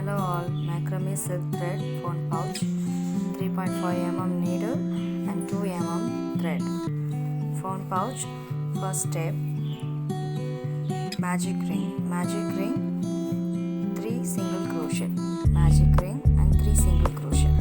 Hello all, macrame silk thread phone pouch, 3.5 mm needle and 2 mm thread. Phone pouch, first step, magic ring, 3 single crochet, magic ring and 3 single crochet.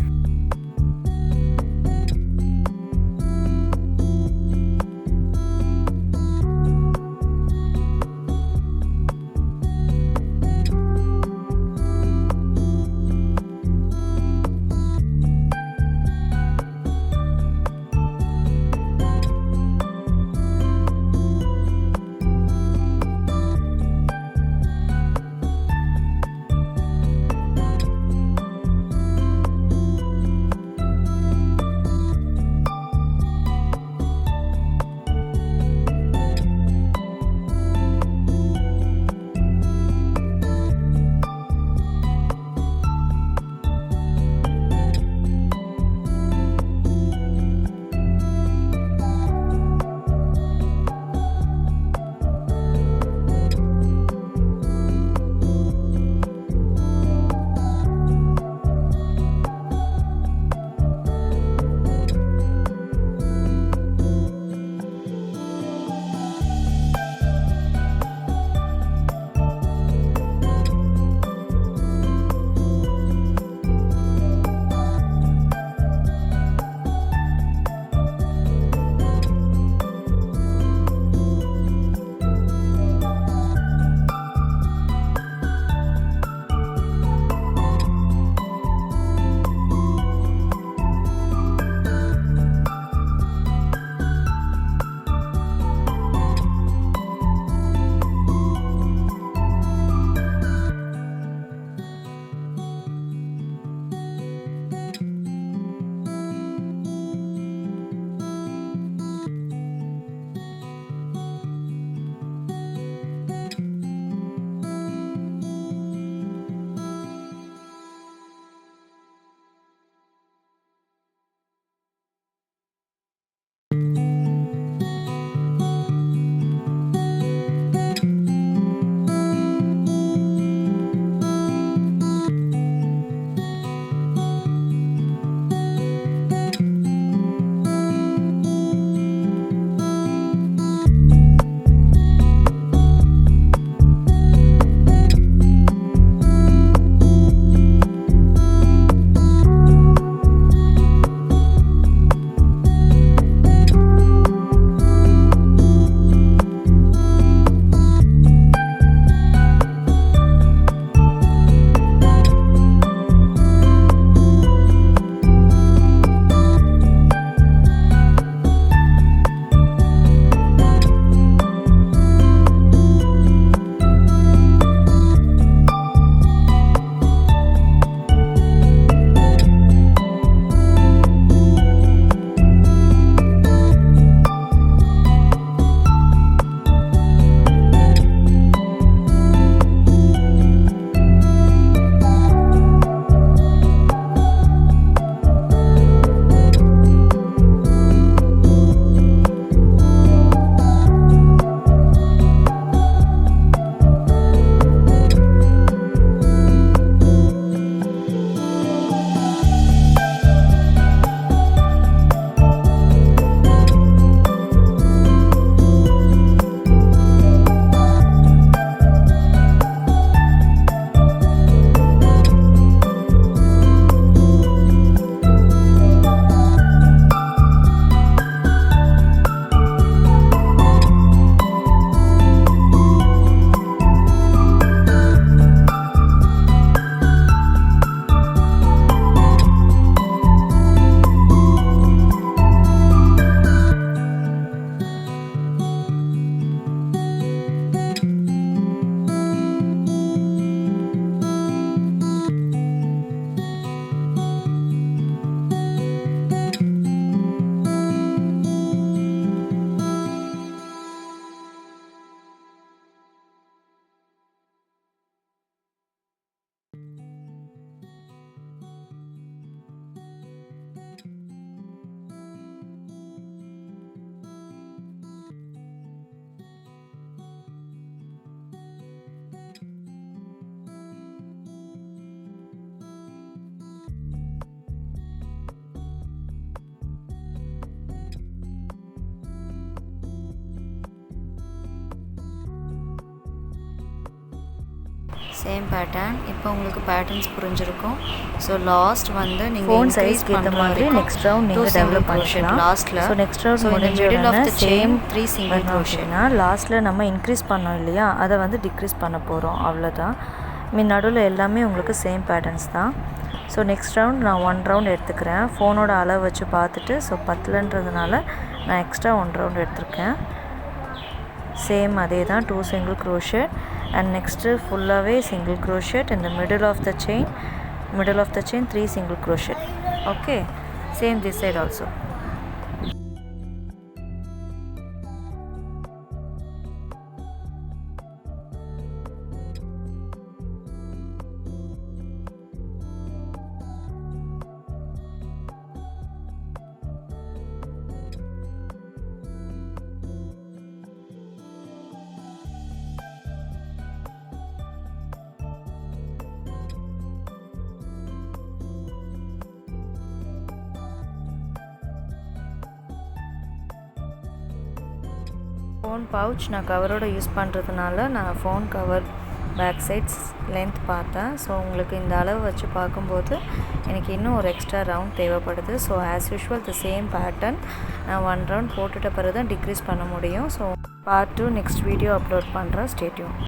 Same pattern. இப்போ உங்களுக்கு patterns புரிஞ்சிருக்கும். So last வந்து நீங்கள் phone சைஸ்க்கு ஏற்ற மாதிரி next round நீங்கள் develop பண்ணிக்கலாம். லாஸ்ட்டில் ஸோ நெக்ஸ்ட் ரவுண்ட் முடிஞ்ச உடனே சேம் 3 சிங்கிள் க்ரோஷேட்னா லாஸ்ட்டில் நம்ம இன்க்ரீஸ் பண்ணோம் இல்லையா, அதை வந்து டிக்ரீஸ் பண்ண போகிறோம். அவ்வளோதான். நடுவில் எல்லாமே உங்களுக்கு சேம் பேட்டர்ன்ஸ் தான். ஸோ நெக்ஸ்ட் ரவுண்ட் நான் 1 ரவுண்ட் எடுத்துக்கிறேன். ஃபோனோட அளவு வச்சு பார்த்துட்டு, ஸோ 10ன்றதுனால நான் எக்ஸ்ட்ரா 1 ரவுண்ட் எடுத்துருக்கேன். சேம் அதே தான் 2 சிங்கிள் க்ரோஷேட் அண்ட் நெக்ஸ்ட்டு ஃபுல்லாகவே சிங்கிள் க்ரோஷேட். இந்த middle of the chain 3 single crochet. Okay, same this side also. Phone pouch நான் கவரோட யூஸ் பண்ணுறதுனால நான் phone cover back sides length பார்த்தேன். ஸோ உங்களுக்கு இந்த அளவு வச்சு பார்க்கும்போது எனக்கு இன்னும் ஒரு எக்ஸ்ட்ரா ரவுண்ட் தேவைப்படுது. So as usual the same pattern நான் 1 ரவுண்ட் போட்டுட்ட பிறகு தான் டிக்ரீஸ் பண்ண முடியும். So part 2 next video upload பண்ணுறேன். Stay tune.